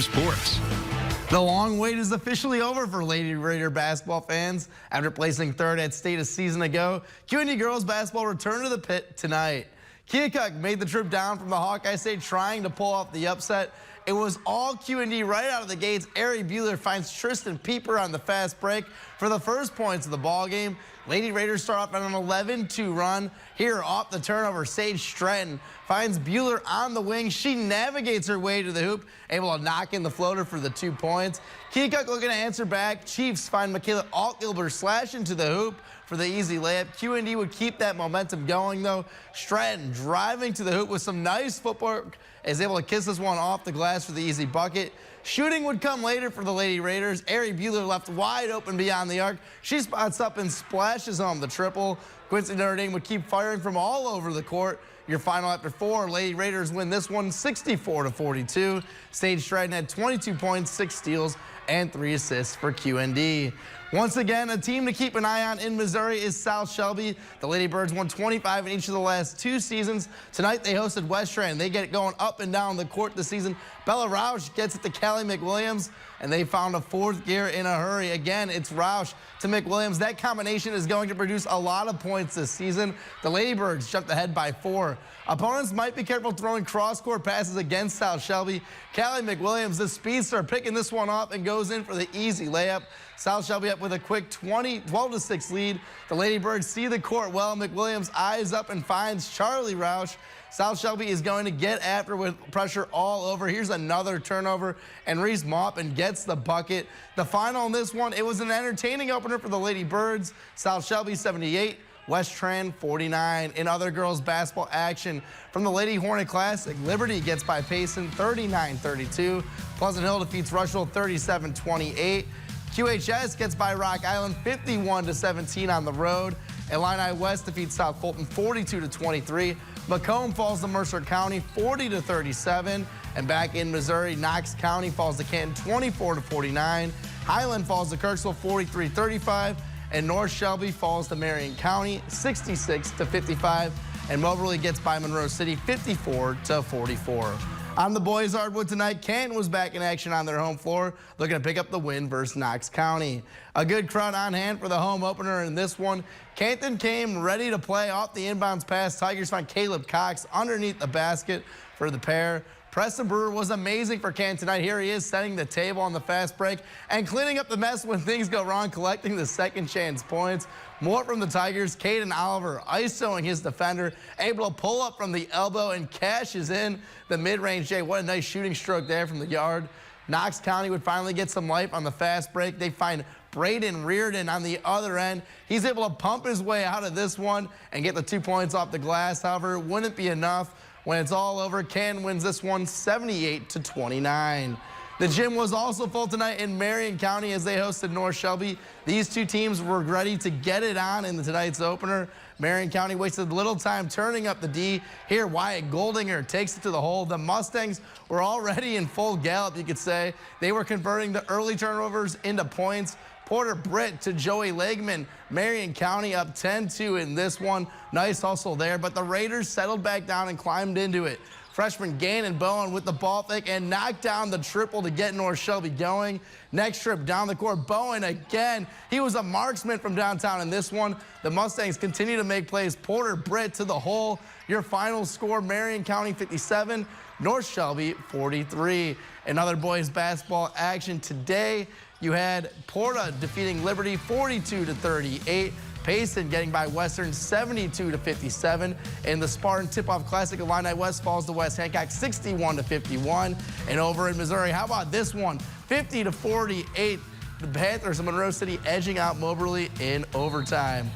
Sports. The long wait is officially over for Lady Raider basketball fans. After placing third at state a season ago, QND girls basketball returned to the pit tonight. Keokuk made the trip down from the Hawkeye State trying to pull off the upset. It was all QND right out of the gates. Ari Buehler finds Tristan Pieper on the fast break for the first points of the ball game. Lady Raiders start off on an 11-2 run. Here off the turnover, Sage Stratton finds Buehler on the wing. She navigates her way to the hoop, able to knock in the floater for the 2 points. Keokuk looking to answer back. Chiefs find Michaela Altgilber slash into the hoop for the easy layup. QND would keep that momentum going, though. Stratton driving to the hoop with some nice footwork is able to kiss this one off the glass for the easy bucket. Shooting would come later for the Lady Raiders. Ari Buehler left wide open beyond the arc. She spots up and splashes home the triple. Quincy Notre Dame would keep firing from all over the court. Your final after 4, Lady Raiders win this one 64-42. Sage Stratton had 22 points, 6 steals, and 3 assists for QND. Once again, a team to keep an eye on in Missouri is South Shelby. The Lady Birds won 25 in each of the last 2 seasons. Tonight they hosted West Trent. They get it going up and down the court this season. Bella Roush gets it to Callie McWilliams, and they found a 4th gear in a hurry. Again, it's Roush to McWilliams. That combination is going to produce a lot of points this season. The Lady Birds jumped ahead by 4. Opponents might be careful throwing cross-court passes against South Shelby. Callie McWilliams, the speedster, picking this one off and goes in for the easy layup. South Shelby up with a quick 12-6 lead. The Lady Birds see the court well. McWilliams eyes up and finds Charlie Roush. South Shelby is going to get after with pressure all over. Here's another turnover, and Reese Maupin gets the bucket. The final on this one, it was an entertaining opener for the Lady Birds. South Shelby 78, West Trent 49. In other girls basketball action from the Lady Hornet Classic, Liberty gets by Payson 39-32. Pleasant Hill defeats Rushville 37-28. QHS gets by Rock Island 51-17 on the road. Illini West defeats South Fulton 42-23. Macomb falls to Mercer County 40-37. And back in Missouri, Knox County falls to Canton 24-49. Highland falls to Kirksville 43-35. And North Shelby falls to Marion County 66-55. And Moberly gets by Monroe City 54-44. On the boys' hardwood tonight, Canton was back in action on their home floor, looking to pick up the win versus Knox County. A good crowd on hand for the home opener in this one. Canton came ready to play off the inbounds pass. Tigers find Caleb Cox underneath the basket for the pair. Preston Brewer was amazing for Canton tonight. Here he is setting the table on the fast break and cleaning up the mess when things go wrong, collecting the second chance points. More from the Tigers. Caden Oliver ISOing his defender, able to pull up from the elbow and cashes in the mid-range J. What a nice shooting stroke there from the yard. Knox County would finally get some life on the fast break. They find Braden Reardon on the other end. He's able to pump his way out of this one and get the 2 points off the glass. However, it wouldn't be enough. When it's all over, Canton wins this one 78-29. The gym was also full tonight in Marion County as they hosted North Shelby. These 2 teams were ready to get it on in tonight's opener. Marion County wasted little time turning up the D. Here, Wyatt Goldinger takes it to the hole. The Mustangs were already in full gallop, you could say. They were converting the early turnovers into points. Porter Britt to Joey Legman. Marion County up 10-2 in this one. Nice hustle there, but the Raiders settled back down and climbed into it. Freshman Gannon Bowen with the ball fake and knocked down the triple to get North Shelby going. Next trip down the court, Bowen again. He was a marksman from downtown in this one. The Mustangs continue to make plays. Porter Britt to the hole. Your final score, Marion County 57, North Shelby 43. In other boys basketball action today, you had Porta defeating Liberty 42-38. Payson getting by Western 72-57. In the Spartan Tip-Off Classic, Illini West falls to West Hancock 61-51. And over in Missouri, how about this one? 50-48. The Panthers of Monroe City edging out Moberly in overtime.